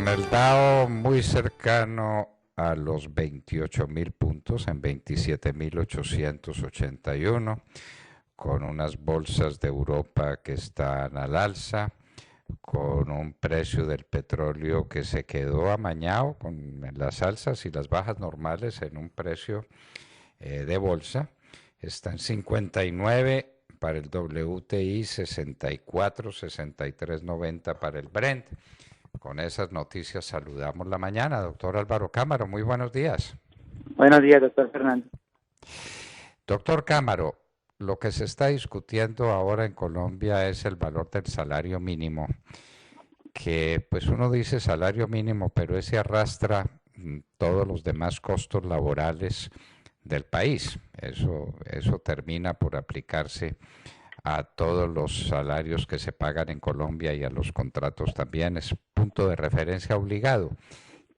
Con el Dow muy cercano a los 28.000 puntos en 27.881, con unas bolsas de Europa que están al alza, con un precio del petróleo que se quedó amañado con las alzas y las bajas normales en un precio de bolsa. Está en 59 para el WTI, 64, 63.90 para el Brent. Con esas noticias saludamos la mañana. Doctor Álvaro Cámaro, muy buenos días. Buenos días, doctor Fernando. Doctor Cámaro, lo que se está discutiendo ahora en Colombia es el valor del salario mínimo, que pues uno dice salario mínimo, pero ese arrastra todos los demás costos laborales del país. Eso termina por aplicarse a todos los salarios que se pagan en Colombia y a los contratos también. Es punto de referencia obligado.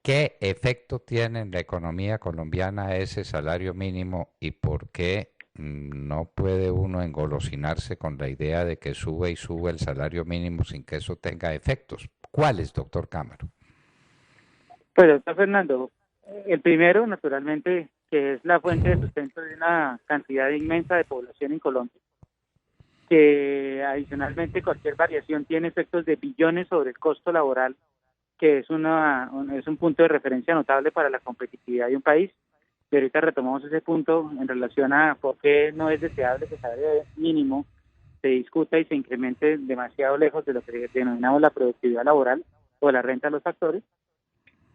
¿Qué efecto tiene en la economía colombiana ese salario mínimo y por qué no puede uno engolosinarse con la idea de que sube y sube el salario mínimo sin que eso tenga efectos? ¿Cuáles, doctor Cámaro? Pues, doctor Fernando, el primero, naturalmente, que es la fuente de sustento de una cantidad inmensa de población en Colombia, que adicionalmente cualquier variación tiene efectos de billones sobre el costo laboral, que es es un punto de referencia notable para la competitividad de un país. Y ahorita retomamos ese punto en relación a por qué no es deseable que el salario mínimo se discuta y se incremente demasiado lejos de lo que denominamos la productividad laboral o la renta de los factores.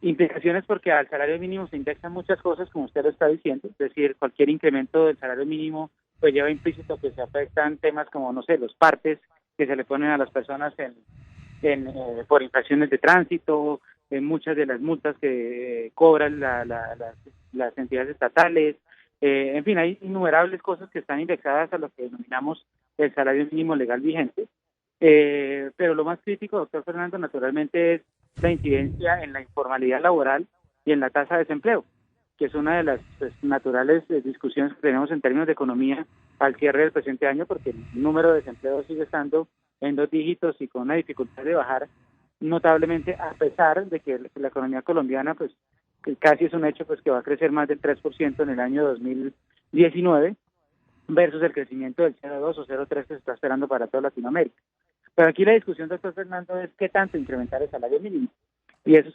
Implicaciones porque al salario mínimo se indexan muchas cosas, como usted lo está diciendo, es decir, cualquier incremento del salario mínimo pues lleva implícito que se afectan temas como, no sé, los partes que se le ponen a las personas por infracciones de tránsito, en muchas de las multas que cobran las entidades estatales, en fin, hay innumerables cosas que están indexadas a lo que denominamos el salario mínimo legal vigente, pero lo más crítico, doctor Fernando, naturalmente es la incidencia en la informalidad laboral y en la tasa de desempleo, que es una de las pues, naturales discusiones que tenemos en términos de economía al cierre del presente año, porque el número de desempleo sigue estando en 2 dígitos y con una dificultad de bajar notablemente, a pesar de que la economía colombiana, pues que casi es un hecho, pues que va a crecer más del 3% en el año 2019 versus el crecimiento del 0,2 o 0,3 que se está esperando para toda Latinoamérica. Pero aquí la discusión, doctor Fernando, es qué tanto incrementar el salario mínimo. Y eso es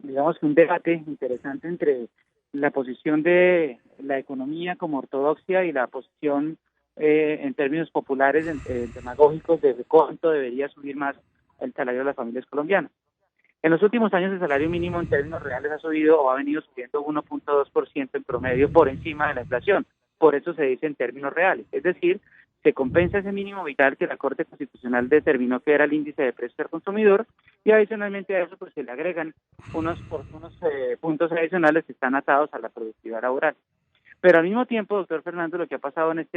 digamos que un debate interesante entre la posición de la economía como ortodoxia y la posición en términos populares, demagógicos, de cuánto debería subir más el salario de las familias colombianas. En los últimos años el salario mínimo en términos reales ha subido o ha venido subiendo 1,2% en promedio por encima de la inflación. Por eso se dice en términos reales. Es decir, se compensa ese mínimo vital que la Corte Constitucional determinó que era el índice de precios al consumidor y adicionalmente a eso pues se le agregan unos puntos adicionales que están atados a la productividad laboral. Pero al mismo tiempo, doctor Fernando, lo que ha pasado en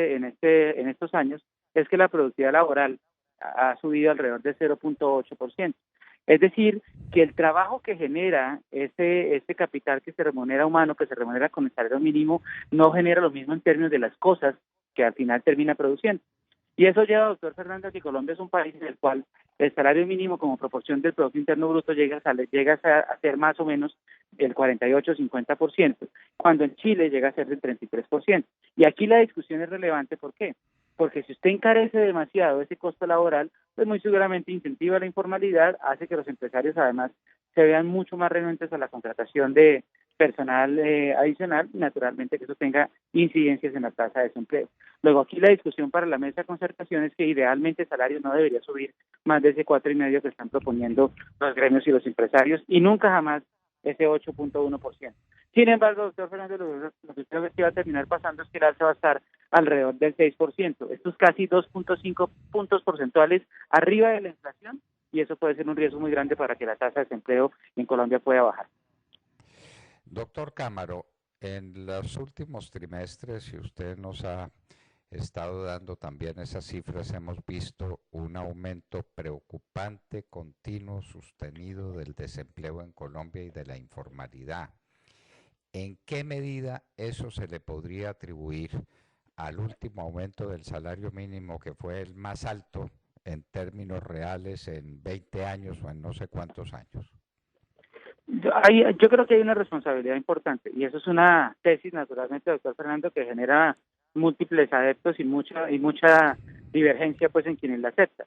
estos años es que la productividad laboral ha subido alrededor de 0,8%. Es decir, que el trabajo que genera ese capital que se remunera humano, que se remunera con el salario mínimo, no genera lo mismo en términos de las cosas que al final termina produciendo. Y eso lleva, doctor Fernando, a que Colombia es un país en el cual el salario mínimo como proporción del Producto Interno Bruto llega a ser más o menos el 48-50%, cuando en Chile llega a ser del 33%. Y aquí la discusión es relevante, ¿por qué? Porque si usted encarece demasiado ese costo laboral, pues muy seguramente incentiva la informalidad, hace que los empresarios además se vean mucho más renuentes a la contratación de personal adicional y naturalmente que eso tenga incidencias en la tasa de desempleo. Luego aquí la discusión para la mesa de concertación es que idealmente el salario no debería subir más de ese 4,5% que están proponiendo los gremios y los empresarios y nunca jamás ese 8,1%. Sin embargo, doctor Fernando, lo que creo que va a terminar pasando es que el alza va a estar alrededor del 6%. Esto es casi 2,5 puntos porcentuales arriba de la inflación y eso puede ser un riesgo muy grande para que la tasa de desempleo en Colombia pueda bajar. Doctor Cámaro, en los últimos trimestres, si usted nos ha estado dando también esas cifras, hemos visto un aumento preocupante, continuo, sostenido del desempleo en Colombia y de la informalidad. ¿En qué medida eso se le podría atribuir al último aumento del salario mínimo, que fue el más alto en términos reales en 20 años o en no sé cuántos años? Yo creo que hay una responsabilidad importante y eso es una tesis, naturalmente, doctor Fernando, que genera múltiples adeptos y mucha divergencia pues en quienes la aceptan.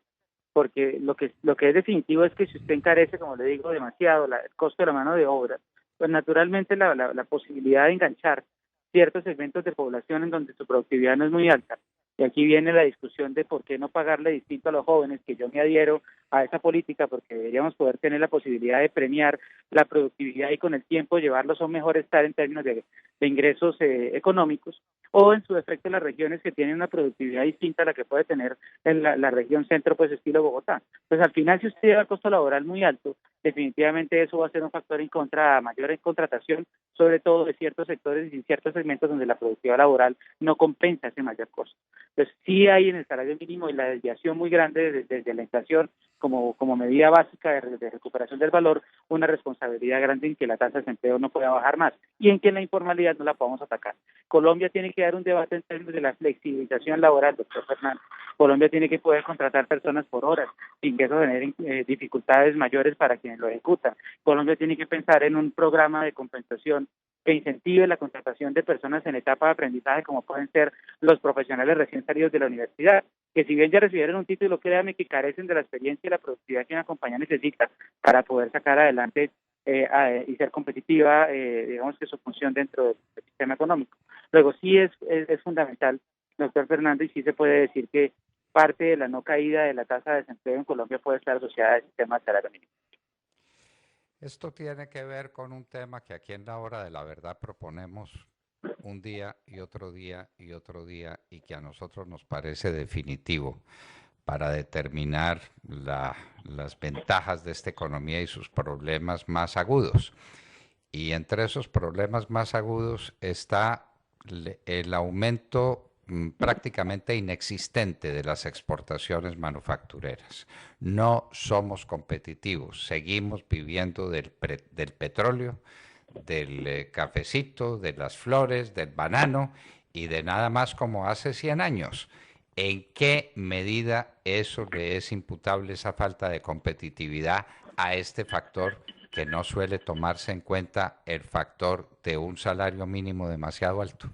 Porque lo que es definitivo es que si usted encarece, como le digo, demasiado el costo de la mano de obra, pues naturalmente la posibilidad de enganchar ciertos segmentos de población en donde su productividad no es muy alta. Y aquí viene la discusión de por qué no pagarle distinto a los jóvenes, que yo me adhiero a esa política, porque deberíamos poder tener la posibilidad de premiar la productividad y con el tiempo llevarlos a un mejor estar en términos de ingresos económicos, o en su defecto las regiones que tienen una productividad distinta a la que puede tener en la región centro, pues estilo Bogotá. Pues al final, si usted lleva el costo laboral muy alto, definitivamente eso va a ser un factor en contra, mayor en contratación, sobre todo de ciertos sectores y ciertos segmentos donde la productividad laboral no compensa ese mayor costo. Entonces, sí hay en el salario mínimo y la desviación muy grande desde la inflación como medida básica de recuperación del valor, una responsabilidad grande en que la tasa de desempleo no pueda bajar más y en que la informalidad no la podamos atacar. Colombia tiene que dar un debate en términos de la flexibilización laboral, doctor Fernández. Colombia tiene que poder contratar personas por horas sin que eso genere dificultades mayores para quienes lo ejecutan. Colombia tiene que pensar en un programa de compensación que incentive la contratación de personas en etapa de aprendizaje, como pueden ser los profesionales recién salidos de la universidad, que si bien ya recibieron un título, créanme que carecen de la experiencia y la productividad que una compañía necesita para poder sacar adelante y ser competitiva, digamos que su función dentro del sistema económico. Luego, sí es fundamental, doctor Fernando, y sí se puede decir que parte de la no caída de la tasa de desempleo en Colombia puede estar asociada al sistema de salario mínimo. Esto tiene que ver con un tema que aquí en la hora de la verdad proponemos un día y otro día y otro día y que a nosotros nos parece definitivo para determinar las ventajas de esta economía y sus problemas más agudos. Y entre esos problemas más agudos está el aumento prácticamente inexistente de las exportaciones manufactureras. No somos competitivos, seguimos viviendo del petróleo, del cafecito, de las flores, del banano y de nada más como hace 100 años. ¿En qué medida eso le es imputable, esa falta de competitividad, a este factor que no suele tomarse en cuenta, el factor de un salario mínimo demasiado alto?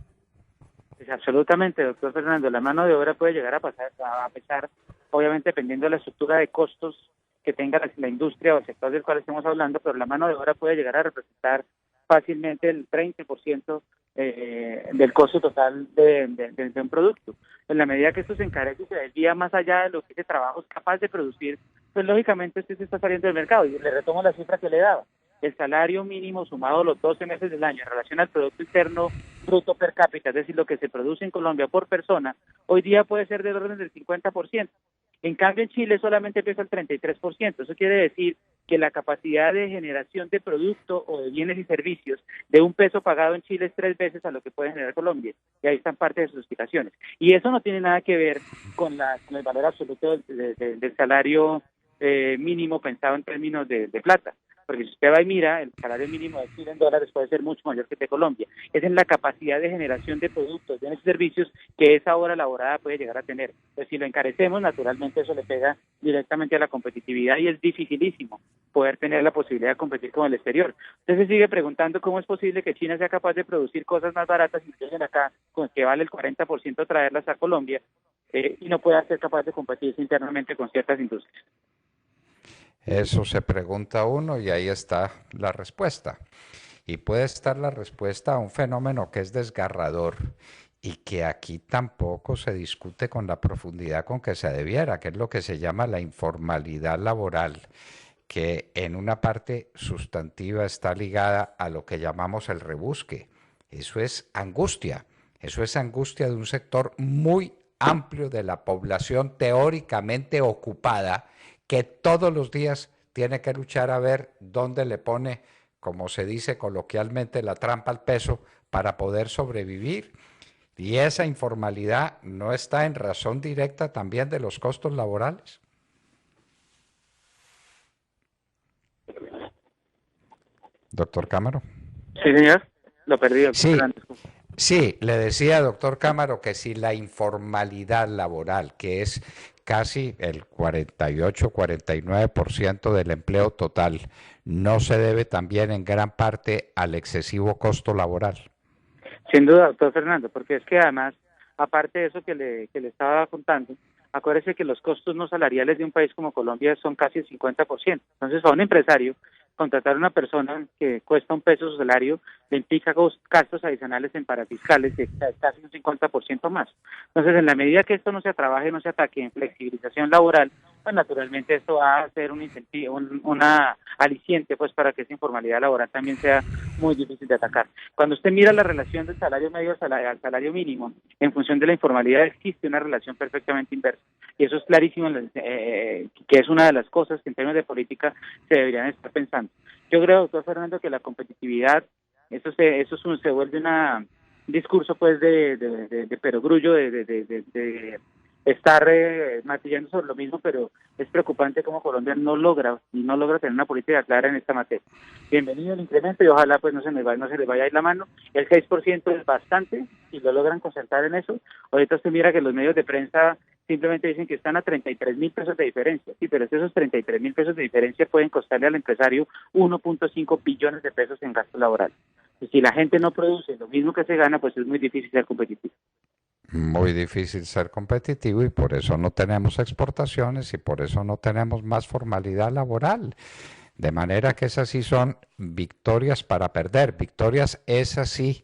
Pues absolutamente, doctor Fernando. La mano de obra puede llegar a pesar, obviamente dependiendo de la estructura de costos que tenga la industria o el sector del cual estemos hablando, pero la mano de obra puede llegar a representar fácilmente el 30% del costo total de un producto. En la medida que esto se encarece y se desvía más allá de lo que ese trabajo es capaz de producir, pues lógicamente usted se está saliendo del mercado. Y le retomo la cifra que le daba. El salario mínimo sumado los 12 meses del año en relación al Producto Interno Bruto per cápita, es decir, lo que se produce en Colombia por persona, hoy día puede ser del orden del 50%. En cambio, en Chile solamente pesa el 33%. Eso quiere decir que la capacidad de generación de producto o de bienes y servicios de un peso pagado en Chile es 3 veces a lo que puede generar Colombia. Y ahí están parte de sus explicaciones. Y eso no tiene nada que ver con el valor absoluto del salario mínimo pensado en términos de plata. Porque si usted va y mira, el salario mínimo de Chile en dólares puede ser mucho mayor que el de Colombia. Es en la capacidad de generación de productos, de servicios que esa hora laborada puede llegar a tener. Pues si lo encarecemos, naturalmente eso le pega directamente a la competitividad y es dificilísimo poder tener la posibilidad de competir con el exterior. Entonces se sigue preguntando cómo es posible que China sea capaz de producir cosas más baratas y lleguen acá, con que vale el 40% traerlas a Colombia, y no pueda ser capaz de competirse internamente con ciertas industrias. Eso se pregunta uno y ahí está la respuesta. Y puede estar la respuesta a un fenómeno que es desgarrador y que aquí tampoco se discute con la profundidad con que se debiera, que es lo que se llama la informalidad laboral, que en una parte sustantiva está ligada a lo que llamamos el rebusque. Eso es angustia de un sector muy amplio de la población teóricamente ocupada, que todos los días tiene que luchar a ver dónde le pone, como se dice coloquialmente, la trampa al peso para poder sobrevivir. Y esa informalidad no está en razón directa también de los costos laborales. Doctor Cámaro. Sí, señor. Lo perdí, doctor Sí, Fernández. sí, le decía, doctor Cámaro, que si la informalidad laboral, que es casi el 48-49% del empleo total, ¿no se debe también en gran parte al excesivo costo laboral? Sin duda, doctor Fernando, porque es que además, aparte de eso que le estaba contando, acuérdese que los costos no salariales de un país como Colombia son casi el 50%. Entonces, a un empresario, contratar a una persona que cuesta un peso su salario le implica gastos adicionales en parafiscales de casi un 50% más. Entonces, en la medida que esto no se trabaje, no se ataque en flexibilización laboral, pues naturalmente esto va a ser un incentivo, una aliciente pues para que esa informalidad laboral también sea muy difícil de atacar. Cuando usted mira la relación del salario medio al salario mínimo, en función de la informalidad existe una relación perfectamente inversa. Y eso es clarísimo, que es una de las cosas que en términos de política se deberían estar pensando. Yo creo, doctor Fernando, que la competitividad, se vuelve un discurso pues de perogrullo, de estar martillando sobre lo mismo, pero es preocupante cómo Colombia no logra tener una política clara en esta materia. Bienvenido el incremento y ojalá pues no se les vaya a ir la mano. El 6% es bastante si lo logran concentrar en eso. Ahorita usted mira que los medios de prensa simplemente dicen que están a 33.000 pesos de diferencia. Sí, pero esos 33.000 pesos de diferencia pueden costarle al empresario 1.5 billones de pesos en gastos laborales. Y si la gente no produce lo mismo que se gana, pues es muy difícil ser competitivo. Muy difícil ser competitivo y por eso no tenemos exportaciones y por eso no tenemos más formalidad laboral. De manera que esas sí son victorias para perder, victorias esas sí,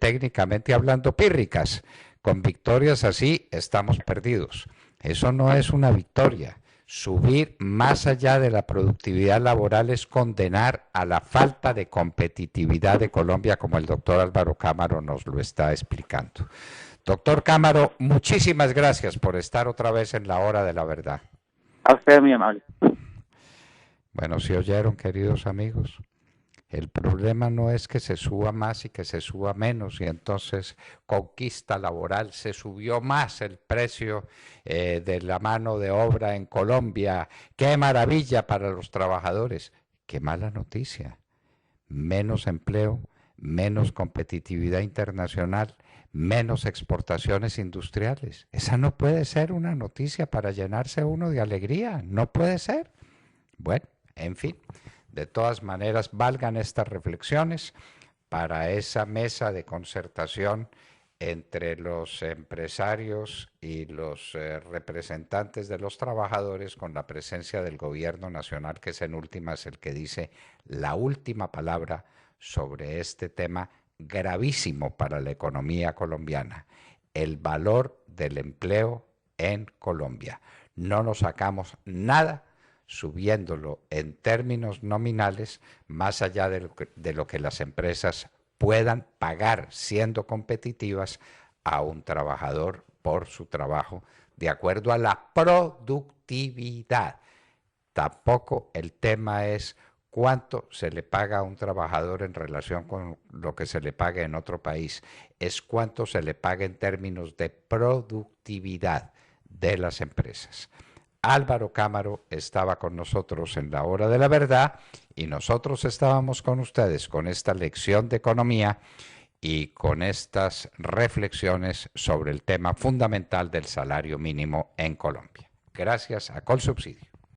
técnicamente hablando, pírricas. Con victorias así estamos perdidos. Eso no es una victoria. Subir más allá de la productividad laboral es condenar a la falta de competitividad de Colombia, como el doctor Álvaro Cámara nos lo está explicando. Doctor Cámara, muchísimas gracias por estar otra vez en la hora de la verdad. A usted, muy amable. Bueno, si oyeron, queridos amigos, el problema no es que se suba más y que se suba menos y entonces conquista laboral, se subió más el precio de la mano de obra en Colombia. ¡Qué maravilla para los trabajadores! ¡Qué mala noticia! Menos empleo, menos competitividad internacional, menos exportaciones industriales. Esa no puede ser una noticia para llenarse uno de alegría, no puede ser. Bueno, en fin, de todas maneras, valgan estas reflexiones para esa mesa de concertación entre los empresarios y los representantes de los trabajadores con la presencia del gobierno nacional, que es en últimas el que dice la última palabra sobre este tema gravísimo para la economía colombiana, el valor del empleo en Colombia. No nos sacamos nada subiéndolo en términos nominales más allá de lo que las empresas puedan pagar siendo competitivas a un trabajador por su trabajo de acuerdo a la productividad. Tampoco el tema es cuánto se le paga a un trabajador en relación con lo que se le paga en otro país, es cuánto se le paga en términos de productividad de las empresas. Álvaro Cámara estaba con nosotros en la hora de la verdad y nosotros estábamos con ustedes con esta lección de economía y con estas reflexiones sobre el tema fundamental del salario mínimo en Colombia. Gracias a Colsubsidio.